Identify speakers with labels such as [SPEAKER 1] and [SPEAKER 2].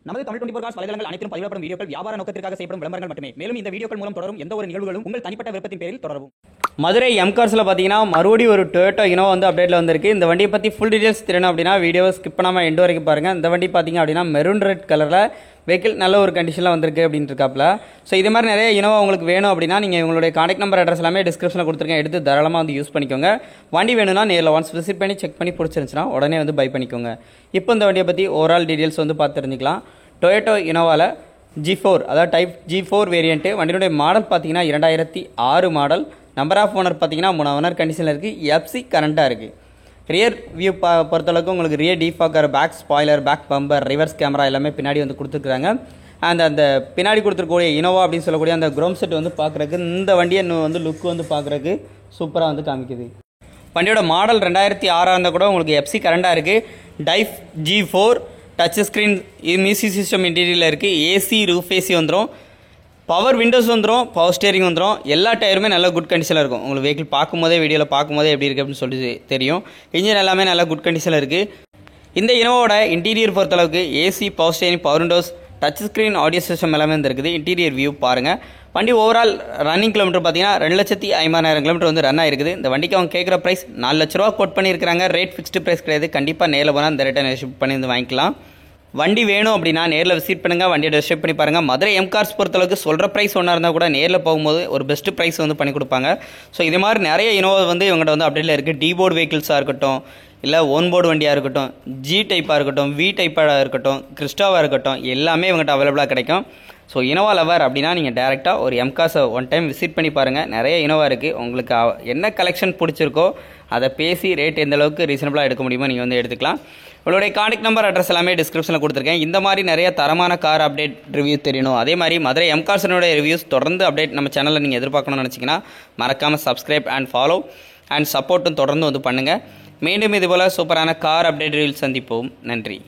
[SPEAKER 1] நமது தமிழ் 24 காஸ் வலைதளங்கள் அனைத்தும் பதிவிடப்படும் வீடியோக்கள் வியாபார நோக்கத்திற்காக செய்யப்படும் விளம்பரங்கள் மட்டுமே. மேலும் இந்த வீடியோக்கள் மூலம் தொடரும் எந்த ஒரு நிகழ்வுகளும் உங்கள் தனிப்பட்ட விருப்பத்தின் பேரில் தொடரவும்.
[SPEAKER 2] மதுரை எம்கார்ஸில் பார்த்தீங்கன்னா மறுபடியும் ஒரு டொயோட்டோ இனோவா வந்து அப்டேட்டில் வந்திருக்கு. இந்த வண்டியை பற்றி ஃபுல் டீடைல்ஸ் தெரியணும் அப்படின்னா வீடியோவை ஸ்கிப் பண்ணாமல் எண்டு வரைக்கும் பாருங்கள். இந்த வண்டி பார்த்தீங்க அப்படின்னா மெரூன் ரெட் கலரில் வெஹிக்கிள் நல்ல ஒரு கண்டிஷனில் வந்திருக்கு அப்படின்ட்டு இருக்காப்புல. ஸோ இது மாதிரி நிறைய இனோவா உங்களுக்கு வேணும் அப்படின்னா நீங்கள் உங்களுடைய கான்டாக்ட் நம்பர் அட்ரஸ் எல்லாமே டிஸ்கிரிப்ஷனில் கொடுத்துருக்கேன், எடுத்து தாராளமாக வந்து யூஸ் பண்ணிக்கோங்க. வண்டி வேணும்னா நேரில் ஒன்ஸ் விசிட் பண்ணி செக் பண்ணி பிடிச்சிருந்துச்சுன்னா உடனே வந்து பை பண்ணிக்கோங்க. இப்போ இந்த வண்டியை பற்றி ஓவரால் டீடைல்ஸ் வந்து பார்த்து தெரிஞ்சுக்கலாம். டொயோட்டோ இனோவாவில் G4 அதாவது டைப் G4 வேரியண்ட்டு. வண்டியுடைய மாடல் பார்த்தீங்கன்னா 2006 மாடல். நம்பர் ஆஃப் ஓனர் பார்த்தீங்கன்னா 3 ஓனர் கண்டிஷனில் இருக்குது. FC கரண்ட்டாக இருக்குது. ரியர் வியூ பொறுத்தளவுக்கு உங்களுக்கு rear defogger, back spoiler, back bumper, reverse camera எல்லாமே பின்னாடி வந்து கொடுத்துருக்குறாங்க. அந்த பின்னாடி கொடுத்துருக்கக்கூடிய இனோவா அப்படின்னு சொல்லக்கூடிய அந்த குரோம் செட் வந்து பார்க்குறதுக்கு இந்த வண்டியை வந்து லுக் வந்து பார்க்குறதுக்கு சூப்பராக வந்து காமிக்குது. வண்டியோட மாடல் 2006 இருந்தால் கூட உங்களுக்கு FC கரண்ட்டாக இருக்குது. Type G4 touch screen music system இன்டீரியரில் இருக்குது. ஏசி ரூஃப் ஏசி வந்துடும், பவர் விண்டோஸ் வந்துடும், பவர் ஸ்டேரிங் வந்துடும். எல்லா டயருமே நல்ல குட் கண்டிஷனில் இருக்கும். உங்களுக்கு வெஹிக்கிள் பார்க்கும்போதே வீடியோவில் பார்க்கும்போதே எப்படி இருக்குது அப்படின்னு சொல்லி தெரியும். இன்ஜின் எல்லாமே நல்ல குட் கண்டிஷனில் இருக்குது. இந்த இனோவோட இன்டீரியர் பொறுத்தளவுக்கு AC, power steering, power Windows, touch screen audio system எல்லாமே இருக்குது. இன்டீரியர் வியூ பாருங்கள். வண்டி ஓவரால் ரன்னிங் கிலோமீட்டர் பார்த்தீங்கன்னா 2,50,000 கிலோமீட்டர் வந்து ரன் ஆயிருக்குது. இந்த வண்டிக்கு அவங்க கேட்குற ப்ரைஸ் 4 லட்ச ரூபா கோட் பண்ணியிருக்காங்க. ரேட் ஃபிக்ஸ்டு ப்ரைஸ் கிடையாது. கண்டிப்பாக நேரில் போனால் இந்த ரேட்டை ஷிப் பண்ணி வந்து வாங்கிக்கலாம். வண்டி வேணும் அப்படின்னா நேரில் விசிட் பண்ணுங்கள், வண்டியை டெஸ்ட் பண்ணி பாருங்கள். மதுரை எம்கார்ஸ் பொறுத்தளவுக்கு சொல்கிற ப்ரைஸ் ஒன்றா இருந்தால் கூட நேரில் போகும்போது ஒரு பெஸ்ட்டு ப்ரைஸ் வந்து பண்ணி கொடுப்பாங்க. ஸோ இது மாதிரி நிறைய இனோவா வந்து இவங்கள்ட்ட வந்து அப்டேட்டில் இருக்குது. டிபோர்டு வெஹிக்கிள்ஸாக இருக்கட்டும், இல்லை ஓன் போர்டு வண்டியாக இருக்கட்டும், ஜி டைப்பாக இருக்கட்டும், வி டைப்பாக இருக்கட்டும், கிறிஸ்டாவாக இருக்கட்டும், எல்லாமே இவங்கள்ட்ட அவைலபிளாக கிடைக்கும். ஸோ இனோவா லவர் அப்படின்னா நீங்கள் டேரெக்டாக ஒரு எம்கார்ஸை ஒன் டைம் விசிட் பண்ணி பாருங்கள். நிறைய இனோவா இருக்குது. உங்களுக்கு என்ன கலெக்ஷன் பிடிச்சிருக்கோ அதை பேசி ரேட் எந்த அளவுக்கு ரீசனபிளாக எடுக்க முடியுமோ நீங்கள் வந்து எடுத்துக்கலாம். உங்களுடைய கான்டாக்ட் நம்பர் அட்ரஸ் எல்லாமே டிஸ்கிரிப்ஷனில் கொடுத்துருக்கேன். இந்த மாதிரி நிறைய தரமான கார் அப்டேட் ரிவ்யூ தெரியணும், அதே மாதிரி மதுரை எம்கார்ஸனுடைய ரிவ்யூஸ் தொடர்ந்து அப்டேட் நம்ம சேனலில் நீங்கள் எதிர்பார்க்கணும்னு நினச்சிங்கன்னா மறக்காமல் சப்ஸ்கிரைப் அண்ட் ஃபாலோ அண்ட் சப்போர்ட்டும் தொடர்ந்து வந்து பண்ணுங்கள். மீண்டும் இதுபோல் சூப்பரான கார் அப்டேட் ரிவ்யூ சந்திப்போம். நன்றி.